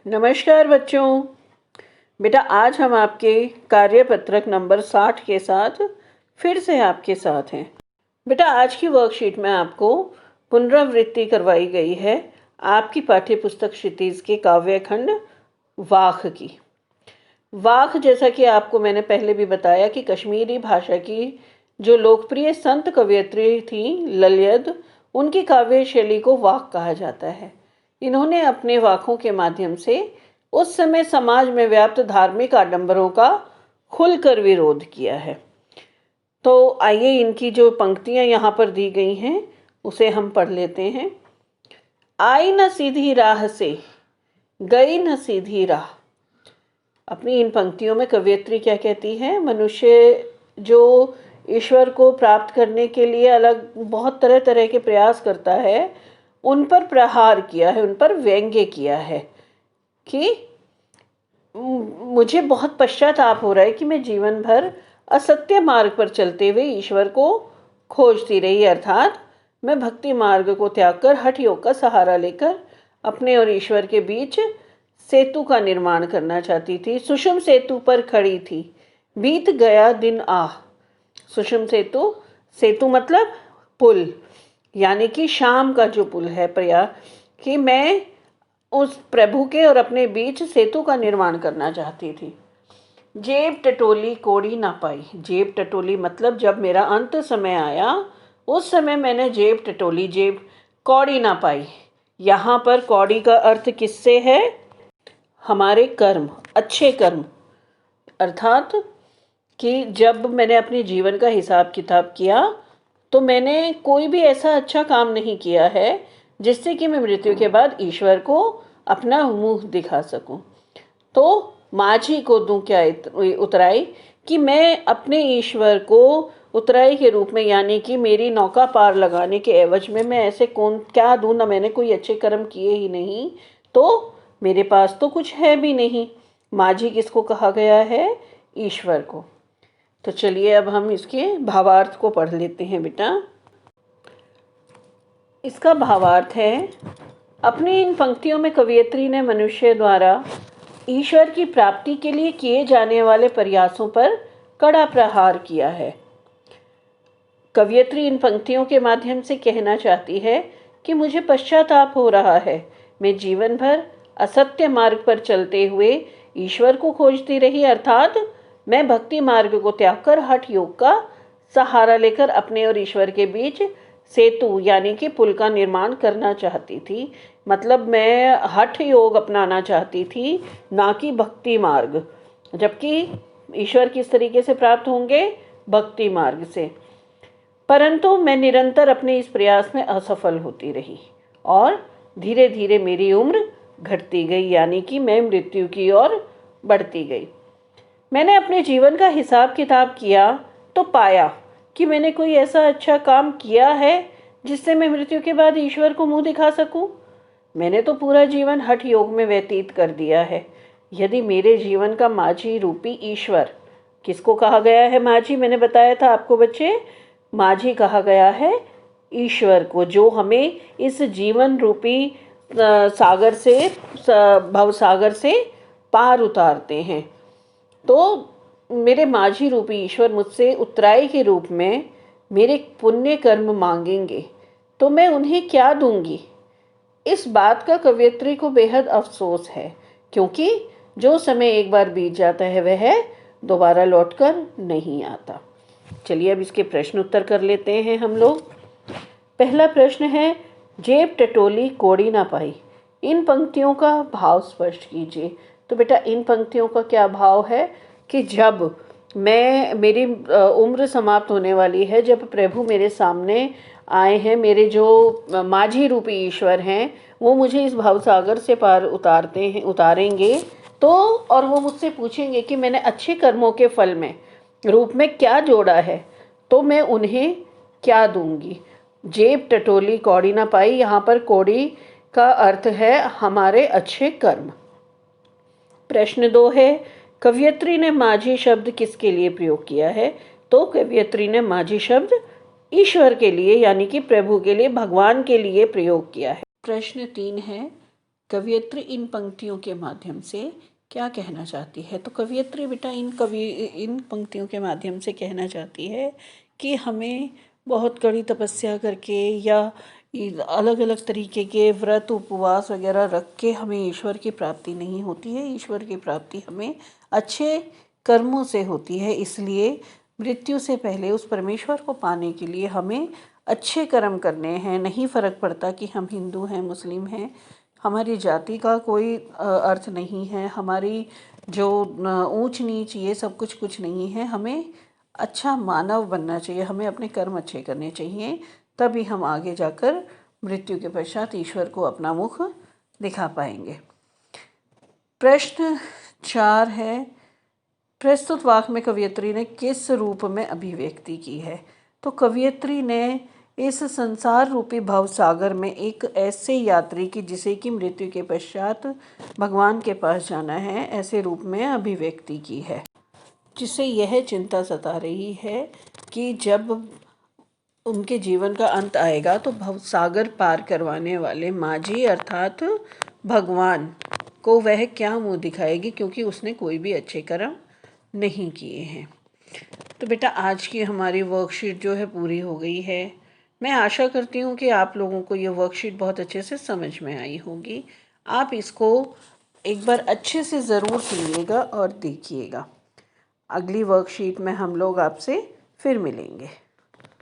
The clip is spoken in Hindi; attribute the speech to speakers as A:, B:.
A: नमस्कार बच्चों। बेटा आज हम आपके कार्यपत्रक नंबर 60 के साथ फिर से आपके साथ हैं। बेटा आज की वर्कशीट में आपको पुनरावृत्ति करवाई गई है आपकी पाठ्य पुस्तक क्षितिज के काव्यखंड वाख की। वाख जैसा कि आपको मैंने पहले भी बताया कि कश्मीरी भाषा की जो लोकप्रिय संत कवयित्री थी ललित, उनकी काव्य शैली को वाक कहा जाता है। इन्होंने अपने वाकों के माध्यम से उस समय समाज में व्याप्त धार्मिक आडंबरों का खुलकर विरोध किया है। तो आइए इनकी जो पंक्तियां यहाँ पर दी गई हैं उसे हम पढ़ लेते हैं। आई न सीधी राह से, गई न सीधी राह। अपनी इन पंक्तियों में कवयित्री क्या कहती है? मनुष्य जो ईश्वर को प्राप्त करने के लिए अलग बहुत तरह तरह के प्रयास करता है, उन पर प्रहार किया है, उन पर व्यंग्य किया है कि मुझे बहुत पश्चाताप हो रहा है कि मैं जीवन भर असत्य मार्ग पर चलते हुए ईश्वर को खोजती रही, अर्थात मैं भक्ति मार्ग को त्याग कर हठ योग का सहारा लेकर अपने और ईश्वर के बीच सेतु का निर्माण करना चाहती थी। सुषुम सेतु पर खड़ी थी, बीत गया दिन आह। सुषुम सेतु, सेतु मतलब पुल, यानी कि शाम का जो पुल है प्रिया, कि मैं उस प्रभु के और अपने बीच सेतु का निर्माण करना चाहती थी। जेब टटोली कोड़ी ना पाई। जेब टटोली मतलब जब मेरा अंत समय आया उस समय मैंने जेब टटोली, जेब कौड़ी ना पाई। यहाँ पर कौड़ी का अर्थ किससे है? हमारे कर्म, अच्छे कर्म, अर्थात कि जब मैंने अपने जीवन का हिसाब किताब किया तो मैंने कोई भी ऐसा अच्छा काम नहीं किया है जिससे कि मैं मृत्यु के बाद ईश्वर को अपना मुंह दिखा सकूं। तो माझी को दूं क्या उतराई, कि मैं अपने ईश्वर को उतराई के रूप में, यानी कि मेरी नौका पार लगाने के एवज में मैं ऐसे कौन क्या दूं, ना मैंने कोई अच्छे कर्म किए ही नहीं, तो मेरे पास तो कुछ है भी नहीं। माझी किसको कहा गया है? ईश्वर को। तो चलिए अब हम इसके भावार्थ को पढ़ लेते हैं बेटा। इसका भावार्थ है, अपनी इन पंक्तियों में कवयित्री ने मनुष्य द्वारा ईश्वर की प्राप्ति के लिए किए जाने वाले प्रयासों पर कड़ा प्रहार किया है। कवयित्री इन पंक्तियों के माध्यम से कहना चाहती है कि मुझे पश्चाताप हो रहा है, मैं जीवन भर असत्य मार्ग पर चलते हुए ईश्वर को खोजती रही, अर्थात मैं भक्ति मार्ग को त्याग कर हठ योग का सहारा लेकर अपने और ईश्वर के बीच सेतु यानी कि पुल का निर्माण करना चाहती थी। मतलब मैं हठ योग अपनाना चाहती थी, ना कि भक्ति मार्ग। जबकि ईश्वर किस तरीके से प्राप्त होंगे? भक्ति मार्ग से। परंतु मैं निरंतर अपने इस प्रयास में असफल होती रही और धीरे धीरे मेरी उम्र घटती गई, यानी कि मैं मृत्यु की ओर बढ़ती गई। मैंने अपने जीवन का हिसाब किताब किया तो पाया कि मैंने कोई ऐसा अच्छा काम किया है जिससे मैं मृत्यु के बाद ईश्वर को मुंह दिखा सकूं। मैंने तो पूरा जीवन हठ योग में व्यतीत कर दिया है। यदि मेरे जीवन का माझी रूपी ईश्वर, किसको कहा गया है माझी? मैंने बताया था आपको बच्चे, माझी कहा गया है ईश्वर को, जो हमें इस जीवन रूपी सागर से, भव सागर से पार उतारते हैं। तो मेरे माझी रूपी ईश्वर मुझसे उत्तराई के रूप में मेरे पुण्य कर्म मांगेंगे, तो मैं उन्हें क्या दूंगी? इस बात का कवयित्री को बेहद अफसोस है, क्योंकि जो समय एक बार बीत जाता है वह दोबारा लौटकर नहीं आता। चलिए अब इसके प्रश्न उत्तर कर लेते हैं हम लोग। पहला प्रश्न है, जेब टटोली कोड़ी ना पाई। इन पंक्तियों का भाव स्पष्ट कीजिए। तो बेटा इन पंक्तियों का क्या भाव है कि जब मेरी उम्र समाप्त होने वाली है, जब प्रभु मेरे सामने आए हैं, मेरे जो माझी रूपी ईश्वर हैं, वो मुझे इस भवसागर से पार उतारेंगे, तो और वो मुझसे पूछेंगे कि मैंने अच्छे कर्मों के फल में रूप में क्या जोड़ा है, तो मैं उन्हें क्या दूंगी? जेब टटोली कौड़ी ना पाई, यहाँ पर कौड़ी का अर्थ है हमारे अच्छे कर्म। प्रश्न 2 है, कवयित्री ने माझी शब्द किसके लिए प्रयोग किया है? तो कवयित्री ने माझी शब्द ईश्वर के लिए, यानी कि प्रभु के लिए, भगवान के लिए प्रयोग किया है। प्रश्न 3 है, कवियत्री इन पंक्तियों के माध्यम से क्या कहना चाहती है? तो कवियत्री बेटा इन पंक्तियों के माध्यम से कहना चाहती है कि हमें बहुत कड़ी तपस्या करके या अलग अलग तरीके के व्रत उपवास वगैरह रख के हमें ईश्वर की प्राप्ति नहीं होती है। ईश्वर की प्राप्ति हमें अच्छे कर्मों से होती है। इसलिए मृत्यु से पहले उस परमेश्वर को पाने के लिए हमें अच्छे कर्म करने हैं। नहीं फ़र्क पड़ता कि हम हिंदू हैं, मुस्लिम हैं, हमारी जाति का कोई अर्थ नहीं है, हमारी जो ऊंच नीच ये सब कुछ नहीं है। हमें अच्छा मानव बनना चाहिए, हमें अपने कर्म अच्छे करने चाहिए, तभी हम आगे जाकर मृत्यु के पश्चात ईश्वर को अपना मुख दिखा पाएंगे। प्रश्न 4 है, प्रस्तुत वाक्य में कवियत्री ने किस रूप में अभिव्यक्ति की है? तो कवियत्री ने इस संसार रूपी भवसागर में एक ऐसे यात्री की जिसे कि मृत्यु के पश्चात भगवान के पास जाना है, ऐसे रूप में अभिव्यक्ति की है, जिसे यह चिंता सता रही है कि जब उनके जीवन का अंत आएगा तो भवसागर पार करवाने वाले माझी अर्थात भगवान को वह क्या मुँह दिखाएगी, क्योंकि उसने कोई भी अच्छे कर्म नहीं किए हैं। तो बेटा आज की हमारी वर्कशीट जो है पूरी हो गई है। मैं आशा करती हूँ कि आप लोगों को ये वर्कशीट बहुत अच्छे से समझ में आई होगी। आप इसको एक बार अच्छे से ज़रूर सुनिएगा और देखिएगा। अगली वर्कशीट में हम लोग आपसे फिर मिलेंगे।